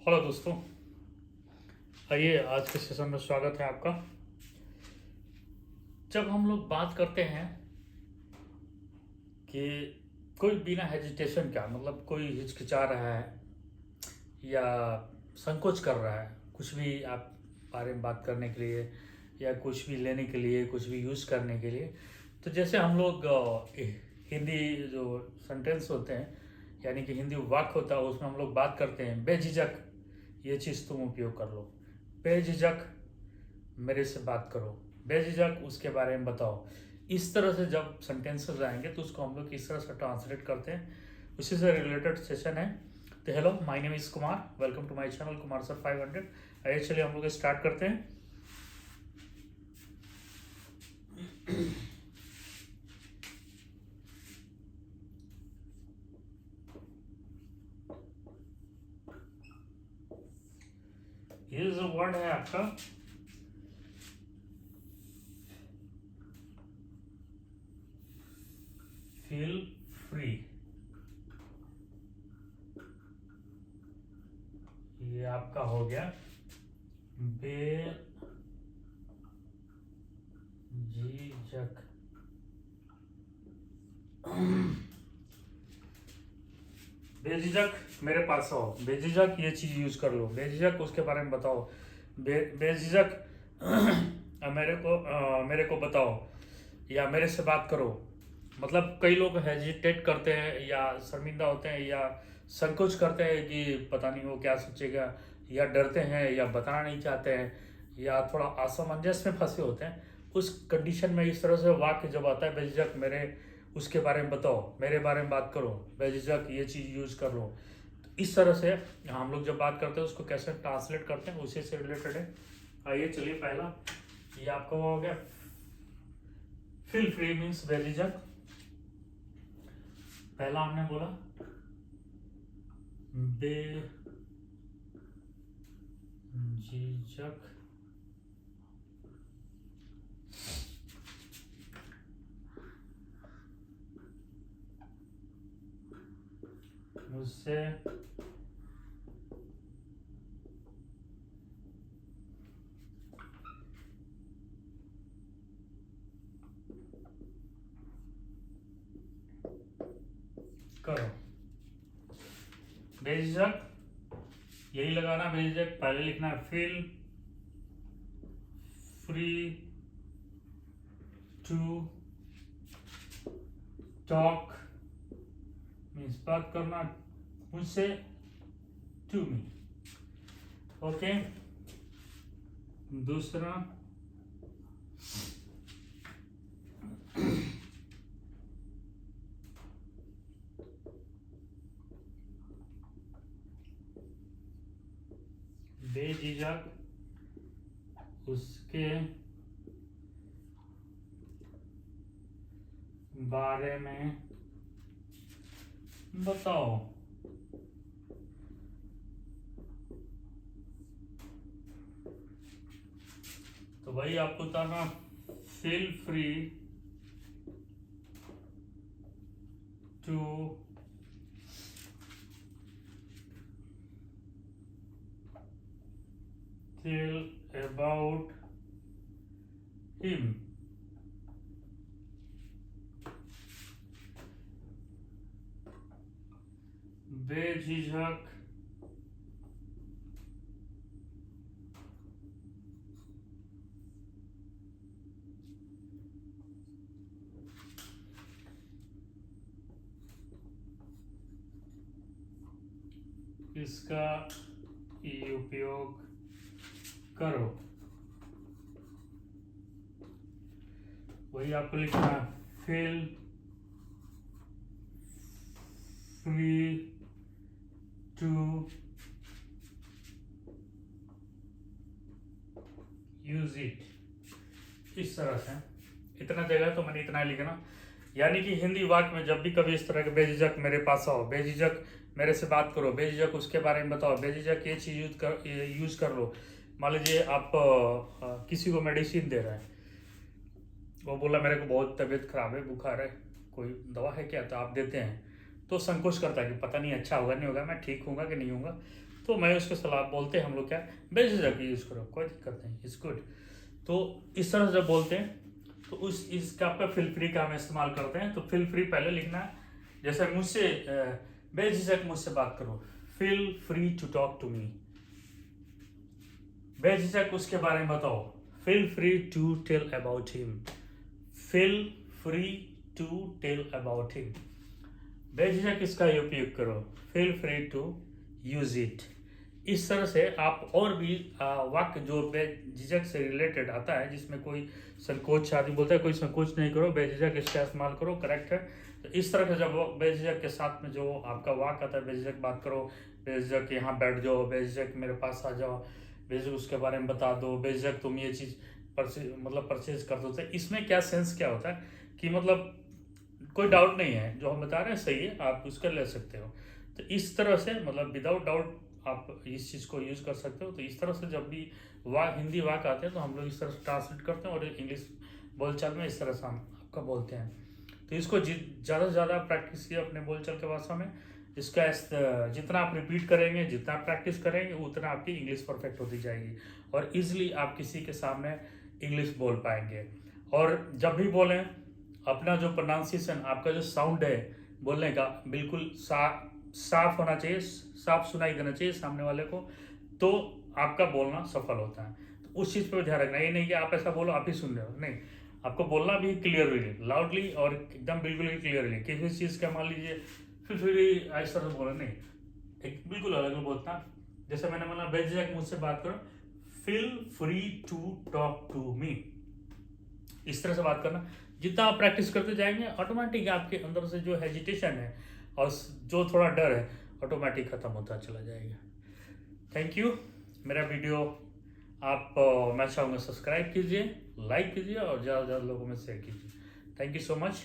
Hello दोस्तों, आइए आज के सेशन में स्वागत है आपका। जब हम लोग बात करते हैं कि कोई बिना हेजिटेशन का मतलब कोई हिचकिचा रहा है या संकोच कर रहा है कुछ भी आप बारे में बात करने के लिए या कुछ भी लेने के लिए कुछ भी यूज़ करने के लिए, तो जैसे हम लोग हिंदी जो सेंटेंस होते हैं यानी कि हिंदी वाक्य होता है उसमें हम लोग बात करते हैं बेझिझक ये चीज़ तुम उपयोग कर लो, बेझिझक मेरे से बात करो, बेझिझक उसके बारे में बताओ। इस तरह से जब सेंटेंसेस आएंगे तो उसको हम लोग इस तरह से ट्रांसलेट करते हैं। उसी से रिलेटेड सेशन है। तो hello, my name is Kumar, welcome to my channel Kumar sir 500। आइए चलिए हम लोग स्टार्ट करते हैं। ये जो वर्ड है आपका फील फ्री, ये आपका हो गया बेझिझक। बेझिझक मेरे पास आओ, बेझिझक ये चीज़ यूज कर लो, बेझिझक उसके बारे में बताओ, बेझिझक मेरे को बताओ या मेरे से बात करो। मतलब कई लोग हेजिटेट करते हैं या शर्मिंदा होते हैं या संकोच करते हैं कि पता नहीं वो क्या सोचेगा, या डरते हैं या बताना नहीं चाहते हैं या थोड़ा असमंजस में फंसे होते हैं। उस कंडीशन में इस तरह से वाक्य जब आता है बेझिझक मेरे उसके बारे में बताओ, मेरे बारे में बात करो, बेझिझक ये चीज़ यूज कर लो, तो इस तरह से हम लोग जब बात करते हैं उसको कैसे ट्रांसलेट करते हैं उसी से रिलेटेड है। आइए चलिए, पहला ये आपका हो गया फील फ्री मीन्स बेझिझक। पहला हमने बोला बेझिझक, मुझसे करो। बेझिझक यही लगाना, बेझिझक पहले लिखना है feel free to talk means बात करना मुझसे, टू मी। ओके, दूसरा बेझिझक उसके बारे में बताओ। तो भाई आपको बताना feel free to tell about him। बेझिझक इसका उपयोग करो। वही आपको लिखना है feel free to use it. इस तरह से इतना जगह तो मैंने इतना ही लिखना। यानी कि हिंदी वाक्य में जब भी कभी इस तरह के बेझिझक मेरे पास आओ, बेझिझक मेरे से बात करो, बेझिझक उसके बारे में बताओ, बेझिझक ये चीज़ यूज कर लो। मान लीजिए आप किसी को मेडिसिन दे रहे हैं, वो बोला मेरे को बहुत तबीयत खराब है, बुखार है, कोई दवा है क्या, तो आप देते हैं तो संकोच करता है कि पता नहीं अच्छा होगा नहीं होगा, मैं ठीक होगा कि नहीं होगा। तो मैं उसको सलाह बोलते हैं हम लोग क्या बेझिझक यूज़ करो, कोई दिक्कत नहीं, इट्स गुड। तो इस तरह से जब बोलते हैं तो उस इसका पे फील फ्री का हम इस्तेमाल करते हैं। तो फील फ्री पहले लिखना है, जैसे मुझसे बेझिझक मुझसे बात करो, feel free to talk to me. बेझिझक उसके बारे में बताओ, feel free to tell about him. Feel free to tell about him. बेझिझक इसका उपयोग करो, feel free to use it. इस तरह से आप और भी वाक्य जो बेझिझक से रिलेटेड आता है, जिसमें कोई संकोच, आदमी बोलता है कोई संकोच नहीं करो, बेझिझक इसका इस्तेमाल करो, करेक्ट है। तो इस तरह का जब बेझिझक के साथ में जो आपका वाक्य आता है, बेझिझक बात करो, बेझिझक यहाँ बैठ जाओ, बेझिझक मेरे पास आ जाओ, बेझिझक उसके बारे में बता दो, बेझिझक तुम ये चीज़ परचेज कर दो। तो इसमें क्या सेंस क्या होता है कि मतलब कोई डाउट नहीं है, जो हम बता रहे हैं सही है, आप उसका ले सकते हो। तो इस तरह से मतलब विदाउट डाउट आप इस चीज़ को यूज़ कर सकते हो। तो इस तरह से जब भी हिंदी वाक्य आते हैं तो हम लोग इस तरह से ट्रांसलेट करते हैं, और इंग्लिश बोलचाल में इस तरह से हम आपका बोलते हैं। तो इसको ज़्यादा से ज़्यादा प्रैक्टिस किया अपने बोलचाल के भाषा में। इसका जितना आप रिपीट करेंगे, जितना प्रैक्टिस करेंगे, उतना आपकी इंग्लिश परफेक्ट होती जाएगी, और ईजिली आप किसी के सामने इंग्लिश बोल पाएंगे। और जब भी बोलें, अपना जो प्रोनाउंसिएशन, आपका जो साउंड है बोलने का, बिल्कुल साफ होना चाहिए, साफ सुनाई देना चाहिए सामने वाले को, तो आपका बोलना सफल होता है। तो उस चीज़ पर ध्यान रखना, ये नहीं कि आप ऐसा बोलो आप ही सुन रहे हो, नहीं, आपको बोलना भी क्लियरली, लाउडली, और एकदम बिल्कुल ही क्लियरली। किसी चीज़ का मान लीजिए फिर ऐसा तो बोला नहीं, एक बिल्कुल अलग बोलता। जैसे मैंने बोला बेझिझक मुझसे बात करो, feel free to talk to me. इस तरह से बात करना, जितना आप प्रैक्टिस करते जाएंगे, ऑटोमेटिक आपके अंदर से जो हेजिटेशन है और जो थोड़ा डर है, ऑटोमेटिक खत्म होता चला जाएगा। Thank you. मेरा वीडियो आप मैं चाहूँगा सब्सक्राइब कीजिए, लाइक कीजिए, और ज़्यादा से ज़्यादा लोगों में शेयर कीजिए। Thank you so much.